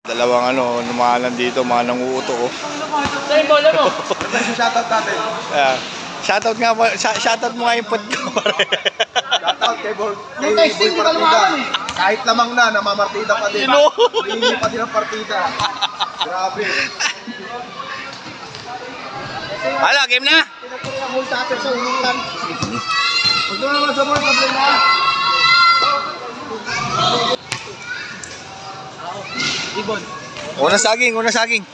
Dalawang lumalan dito, mga nanguuto ko. Saan yung bola mo? Shoutout natin. Shoutout nga po, shoutout mo nga yung pod ko. Shoutout kay Boy Partida. Kahit lamang na, namamartida pa din. Hindi pa din ang partida. Grabe. Hala, game na! Pinagpuri ang whole tapper sa unulan. Huwag naman sa board, sabi na. Ibon. Una saging, una saging.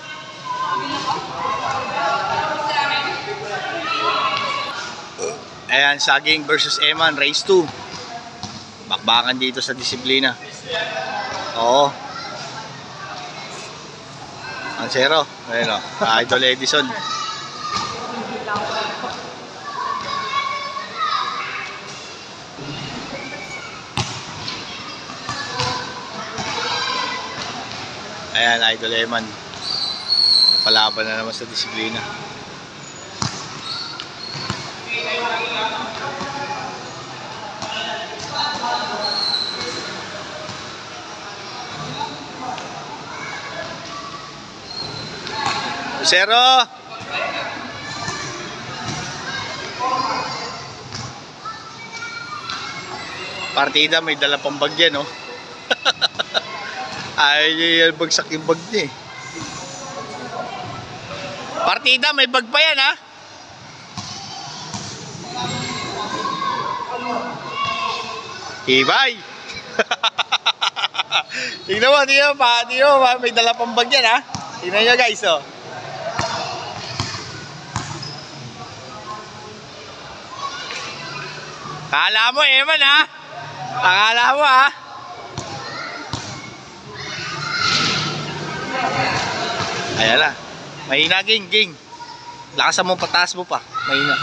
Ayan, saging versus Eman, race 2. Bakbakan dito sa disiplina. Oo. Ang zero. Ayan o, Idol Edison. Ayan, Idol Eman. Palaban na naman sa disiplina. Zero. Partida may dala pang bag yan, no? Ayaw niya yung bagsak yung bag niya eh. Partida, may bag pa yan ha. Hibay. Tingnan mo, may dala pang bag yan ha. Tingnan nyo guys oh. Kala mo Eman ha. Akala mo ha. Ayan na. Mahina, ging. Lakasan mo, pataas mo pa. Mahina.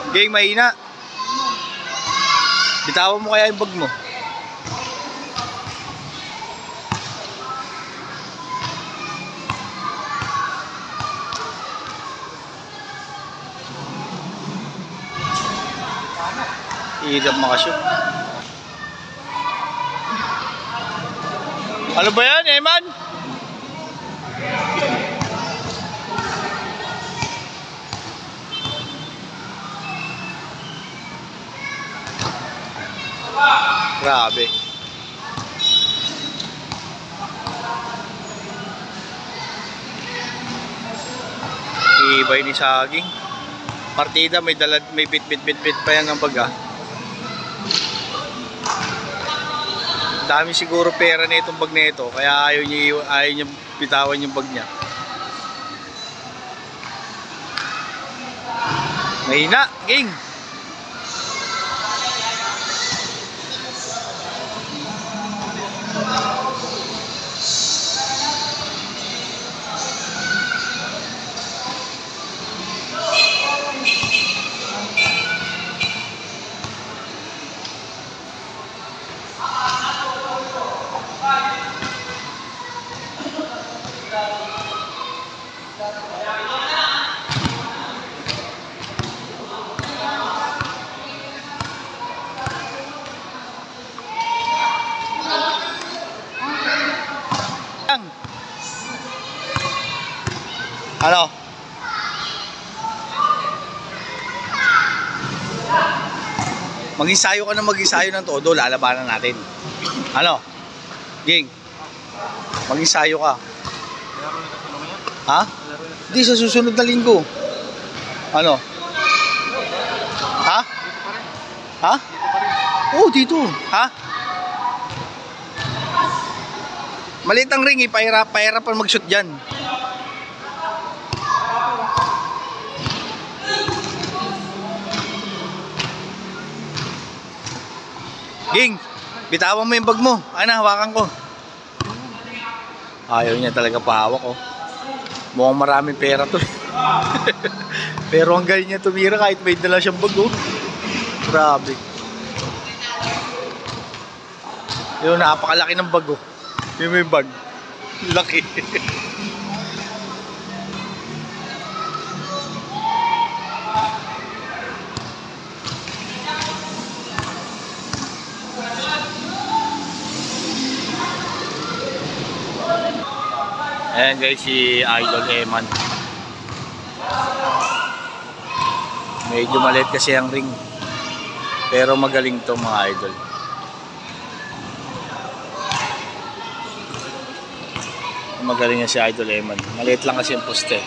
Ging, mahina. Bitawan mo kaya yung bag mo. Ihidap makashoot. Ano ba yan, Eman? Grabe. Ibay ni saging. Partida may bit pa yan ng baga. Dami siguro pera na itong bag na ito, kaya ayaw niya bitawan yung bag niya. Mahina, ging. Ano? Mag-isayo ka na mag-isayo ng todo, lalabanan natin. Ano? Ging. Mag-isayo ka. Ha? Hindi, sa susunod na linggo. Ano? Ha? Ha? Oo, dito. Ha? Maliit ang ring, pahirapan mag-shoot dyan. Ging, bitawan mo yung bag mo. Ay na, hawakan ko. Ayaw niya talaga pahawak oh. Mukhang maraming pera to. Pero ang galing niya tumira kahit may dala siyang bag, oh. Grabe. Yun, napakalaki ng bag, oh. Yung may bag. Laki. Ayan guys, si Idol Eman. Medyo maliit kasi ang ring. Pero magaling to mga idol. Magaling yan si Idol Eman. Maliit lang kasi yung poste.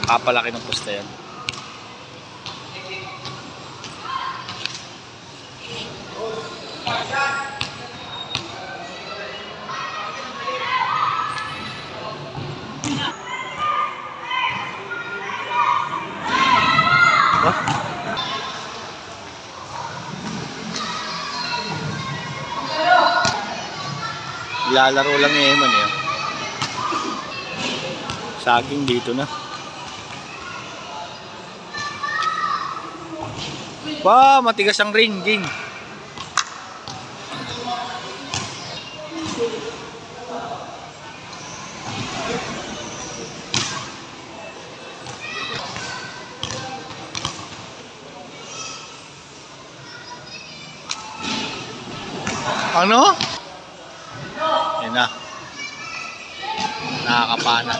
Kapalaki ng poste yan. Lalaro lang ni Eman eh. Saging dito na. Wow, matigas ang ring, Ging. Ano? Ayan na. Nakakapana.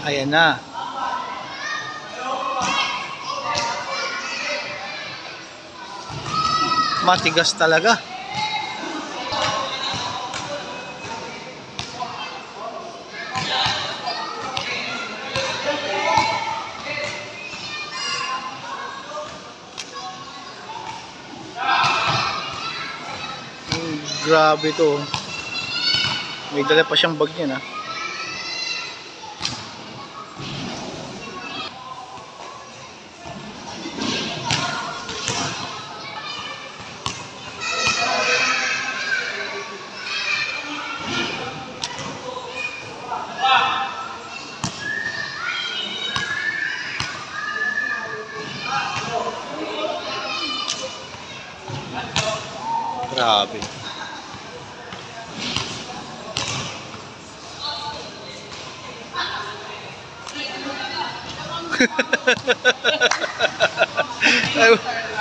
Ayan na. Matigas talaga. Grabe to. May dala pa siyang bag niya, na. Grabe.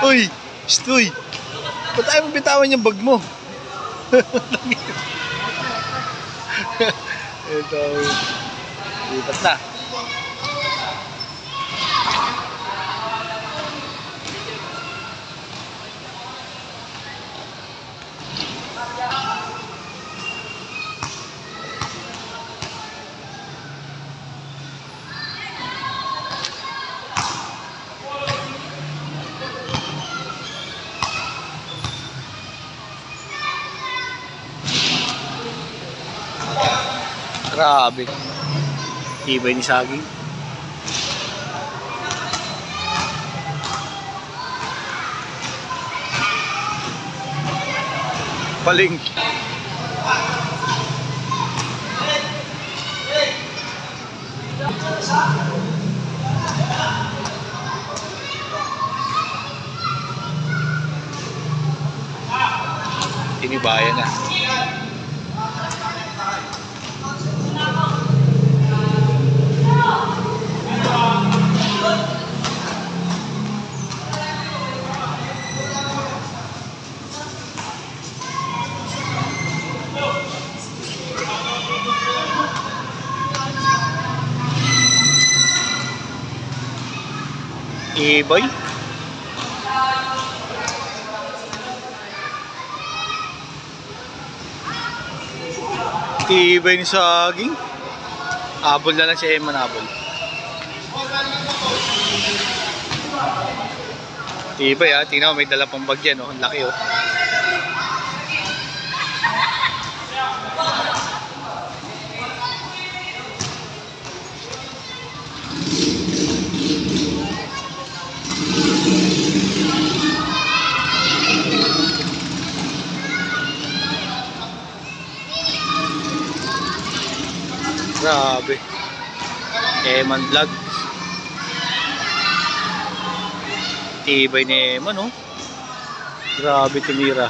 Uy! Stoy! Ba't ayaw mo bitawan yung bag mo? Ito. Lipat na. Grabe. Tibay ni saging. Paling. Tinibayan na. Ibay. Ibay ni saging. Abol na lang si Eman, abol. Ibay ha, tingnan mo, may dala pang bag yan, oh. Ang laki, oh. Grabe. Eman vlog. Tibay ni Eman, oh. Grabe tumira.